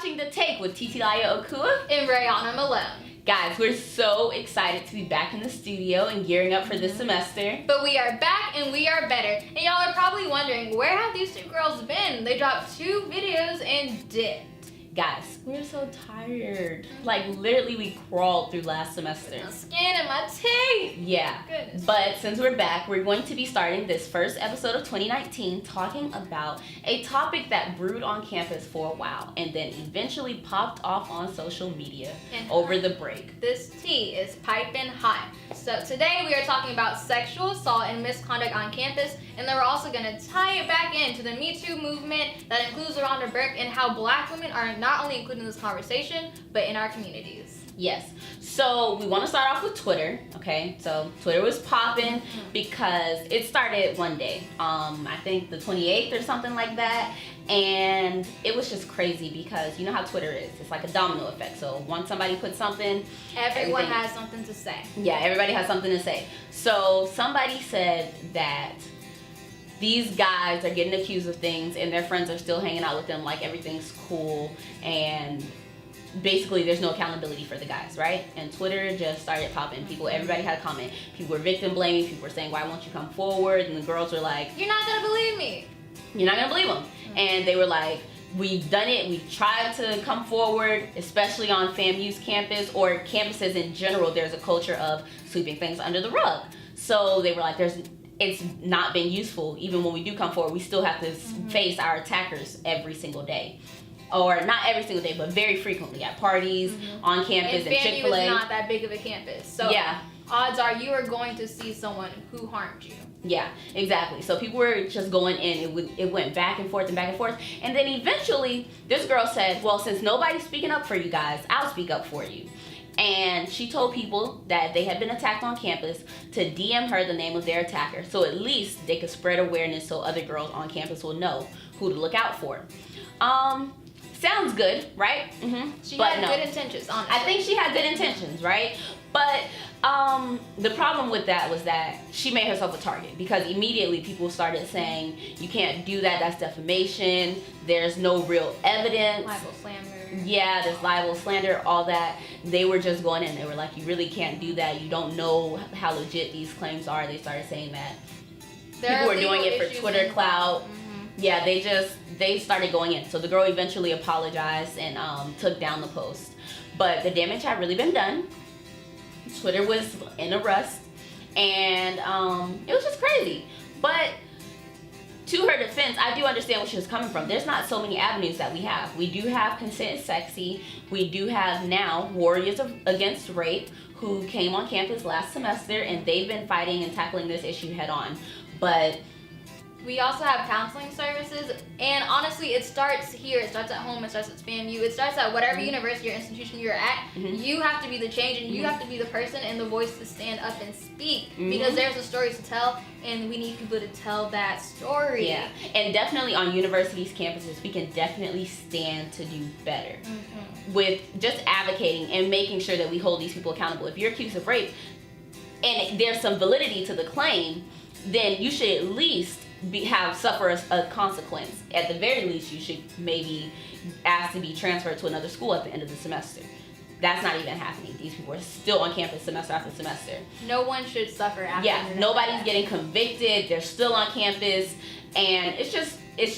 watching The Take with Titilayo, Okuwa and Raiyana, Malone. Guys, we're so excited to be back in the studio and gearing up for this semester. But we are back and we are better. And y'all are probably wondering, where have these two girls been? They dropped 2 videos and dipped. Guys, we're so tired. Like, literally, we crawled through last semester. My skin and my teeth. Yeah. Goodness. But since we're back, we're going to be starting this first episode of 2019 talking about a topic that brewed on campus for a while and then eventually popped off on social media over the break. This tea is piping hot. So today we are talking about sexual assault and misconduct on campus, and then we're also going to tie it back into the Me Too movement that includes Raiyana Burke and how Black women are not only included in this conversation, but in our communities. Yes. So we want to start off with Twitter, okay? So Twitter was popping because it started one day, I think the 28th or something like that, and it was just crazy because you know how Twitter is. It's like a domino effect. So once somebody puts something, everyone has something to say. Yeah, everybody has something to say. So somebody said that these guys are getting accused of things and their friends are still hanging out with them like everything's cool, and basically there's no accountability for the guys, right? And Twitter just started popping. Everybody had a comment. People were victim blaming. People were saying, why won't you come forward? And the girls were like, you're not gonna believe me. You're not gonna believe them. And they were like, we've done it. We've tried to come forward, especially on FAMU's campus or campuses in general. There's a culture of sweeping things under the rug. So they were like, it's not been useful. Even when we do come forward, we still have to face our attackers every single day. Or not every single day, but very frequently at parties, on campus, and Chick-fil-A. Chick-fil-A. Is not that big of a campus. So yeah. Odds are you are going to see someone who harmed you. Yeah, exactly. So people were just going in. It went back and forth and back and forth. And then eventually, this girl said, well, since nobody's speaking up for you guys, I'll speak up for you. And she told people that they had been attacked on campus to DM her the name of their attacker, so at least they could spread awareness so other girls on campus will know who to look out for. Sounds good, right? She had good intentions, honestly. I think she had good intentions, right? But the problem with that was that she made herself a target because immediately people started saying, you can't do that, that's defamation, there's no real evidence. Libel, slander. Yeah, there's libel, slander, all that. They were just going in. They were like, you really can't do that. You don't know how legit these claims are. They started saying that. People were doing it for Twitter clout. Yeah, they started going in. So the girl eventually apologized and took down the post. But the damage had really been done. Twitter was in a rust. And it was just crazy. But to her defense, I do understand where she was coming from. There's not so many avenues that we have. We do have Consent is Sexy. We do have now Warriors Against Rape, who came on campus last semester, and they've been fighting and tackling this issue head on. But we also have counseling services, and honestly, it starts here. It starts at home. It starts at FAMU. It starts at whatever university or institution you're at. You have to be the change, and you have to be the person and the voice to stand up and speak because there's a story to tell, and we need people to tell that story. Yeah, and definitely on universities, campuses, we can definitely stand to do better with just advocating and making sure that we hold these people accountable. If you're accused of rape and there's some validity to the claim, then you should at least suffer a consequence. At the very least, you should maybe ask to be transferred to another school at the end of the semester. That's not even happening. These people are still on campus semester after semester. No one should suffer after. Yeah, nobody's getting convicted. They're still on campus, and it's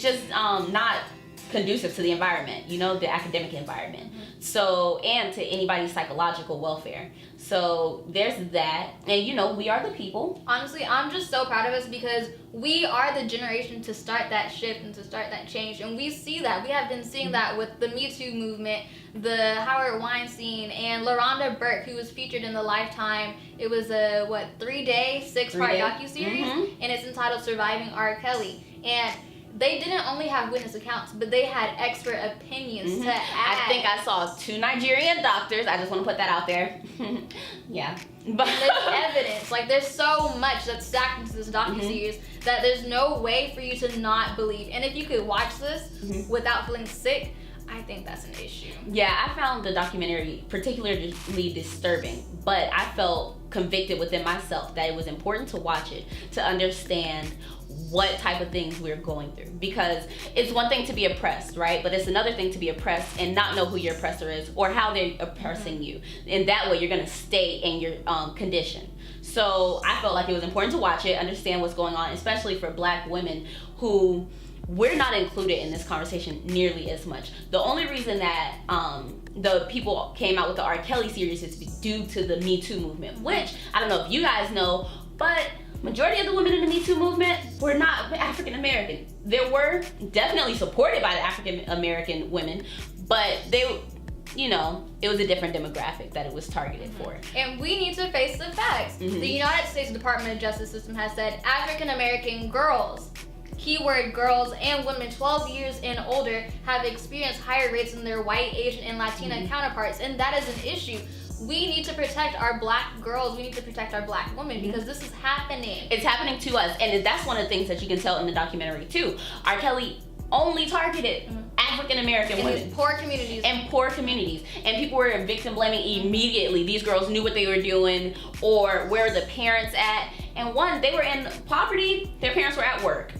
just not conducive to the environment, the academic environment. So, and to anybody's psychological welfare. So there's that, and we are the people. Honestly, I'm just so proud of us because we are the generation to start that shift and to start that change, and we see that. We have been seeing that with the Me Too movement, the Howard Weinstein, and Raiyana Burke, who was featured in the Lifetime. It was a 3-day, 6-part docuseries, and it's entitled Surviving R. Kelly. And they didn't only have witness accounts, but they had expert opinions to add. I think I saw 2 Nigerian doctors. I just want to put that out there. Yeah. But there's evidence. Like, there's so much that's stacked into this docuseries that there's no way for you to not believe. And if you could watch this without feeling sick, I think that's an issue. Yeah, I found the documentary particularly disturbing, but I felt convicted within myself that it was important to watch it to understand what type of things we're going through. Because it's one thing to be oppressed, right? But it's another thing to be oppressed and not know who your oppressor is or how they're oppressing you. And that way you're gonna stay in your condition. So I felt like it was important to watch it, understand what's going on, especially for Black women who we're not included in this conversation nearly as much. The only reason that the people came out with the R. Kelly series is due to the Me Too movement, which I don't know if you guys know, but majority of the women in the Me Too movement were not African American. They were definitely supported by the African American women, but they, you know, it was a different demographic that it was targeted for. And we need to face the facts. The United States Department of Justice System has said African American girls, keyword girls, and women 12 years and older have experienced higher rates than their white, Asian, and Latina counterparts, and that is an issue. We need to protect our Black girls. We need to protect our Black women because this is happening. It's happening to us, and that's one of the things that you can tell in the documentary too. R. Kelly only targeted African American women. In poor communities. And poor communities. And people were victim blaming immediately. These girls knew what they were doing, or where were the parents at. And one, they were in poverty, their parents were at work.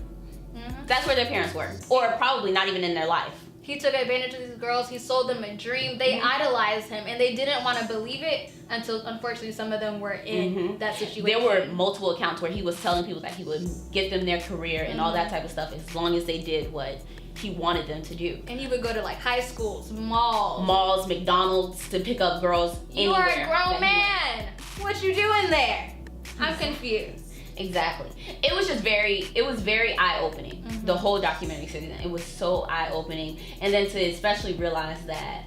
That's where their parents were, or probably not even in their life. He took advantage of these girls. He sold them a dream. They idolized him, and they didn't want to believe it until, unfortunately, some of them were in that situation. There were multiple accounts where he was telling people that he would get them their career and all that type of stuff as long as they did what he wanted them to do. And he would go to like high schools, malls, McDonald's to pick up girls anywhere. You're a grown man. What you doing there? I'm confused. Exactly. It was very eye-opening, the whole documentary series. It was so eye-opening. And then to especially realize that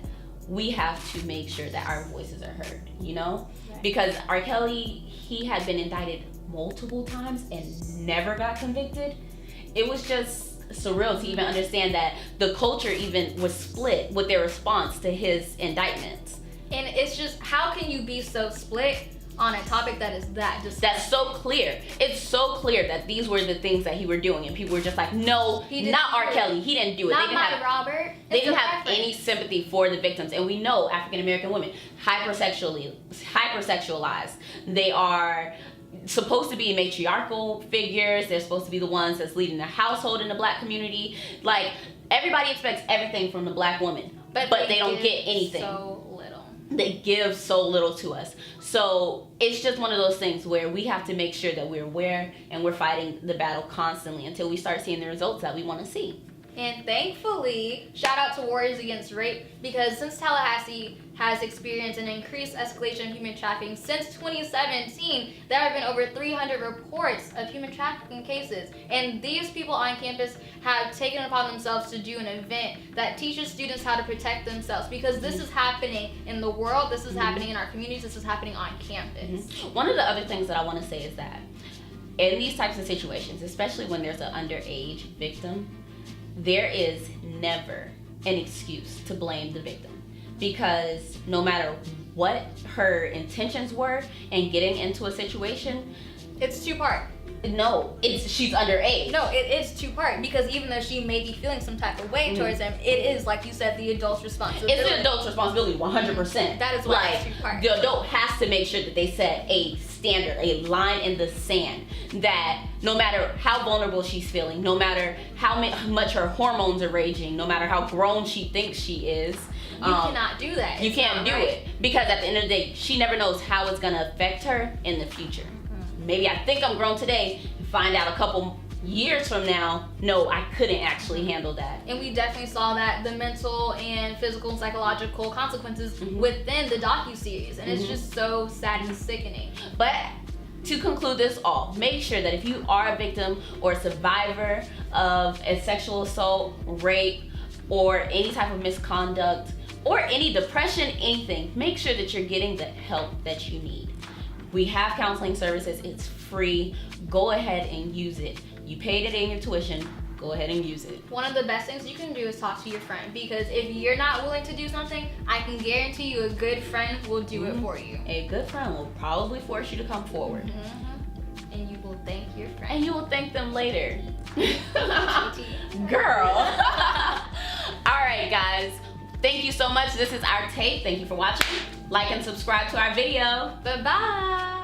we have to make sure that our voices are heard, you know? Right. Because R. Kelly, he had been indicted multiple times and never got convicted. It was just surreal to even understand that the culture even was split with their response to his indictments. And it's just, how can you be so split on a topic that is that's so clear? It's so clear that these were the things that he were doing, and people were just like, no, not R. Kelly, he didn't do it. Not my Robert. They didn't have any sympathy for the victims. And we know African American women hypersexualized. They are supposed to be matriarchal figures. They're supposed to be the ones that's leading the household in the Black community. Like, everybody expects everything from the Black woman, but they don't get anything. So little. They give so little to us. So it's just one of those things where we have to make sure that we're aware and we're fighting the battle constantly until we start seeing the results that we want to see. And thankfully, shout out to Warriors Against Rape, because since Tallahassee has experienced an increased escalation of human trafficking since 2017, there have been over 300 reports of human trafficking cases. And these people on campus have taken it upon themselves to do an event that teaches students how to protect themselves, because this is happening in the world, this is happening in our communities, this is happening on campus. One of the other things that I want to say is that in these types of situations, especially when there's an underage victim, there is never an excuse to blame the victim, because no matter what her intentions were in getting into a situation, it's two-part. No, she's underage. No, it is two-part, because even though she may be feeling some type of way towards him, it is, like you said, the adult's responsibility. It's the adult's responsibility, 100%. That is why it's two-part. The adult has to make sure that they set a standard, a line in the sand, that no matter how vulnerable she's feeling, no matter how much her hormones are raging, no matter how grown she thinks she is, you cannot do that. You can't do it, because at the end of the day, she never knows how it's gonna affect her in the future. Maybe I think I'm grown today, find out a couple years from now, no, I couldn't actually handle that. And we definitely saw that, the mental and physical and psychological consequences within the docuseries, and it's just so sad and sickening. But to conclude this all, make sure that if you are a victim or a survivor of a sexual assault, rape, or any type of misconduct, or any depression, anything, make sure that you're getting the help that you need. We have counseling services, it's free. Go ahead and use it. You paid it in your tuition, go ahead and use it. One of the best things you can do is talk to your friend, because if you're not willing to do something, I can guarantee you a good friend will do it for you. A good friend will probably force you to come forward. And you will thank your friend. And you will thank them later. Girl. All right, guys. Thank you so much. This is our tape. Thank you for watching. Like and subscribe to our video. Bye-bye.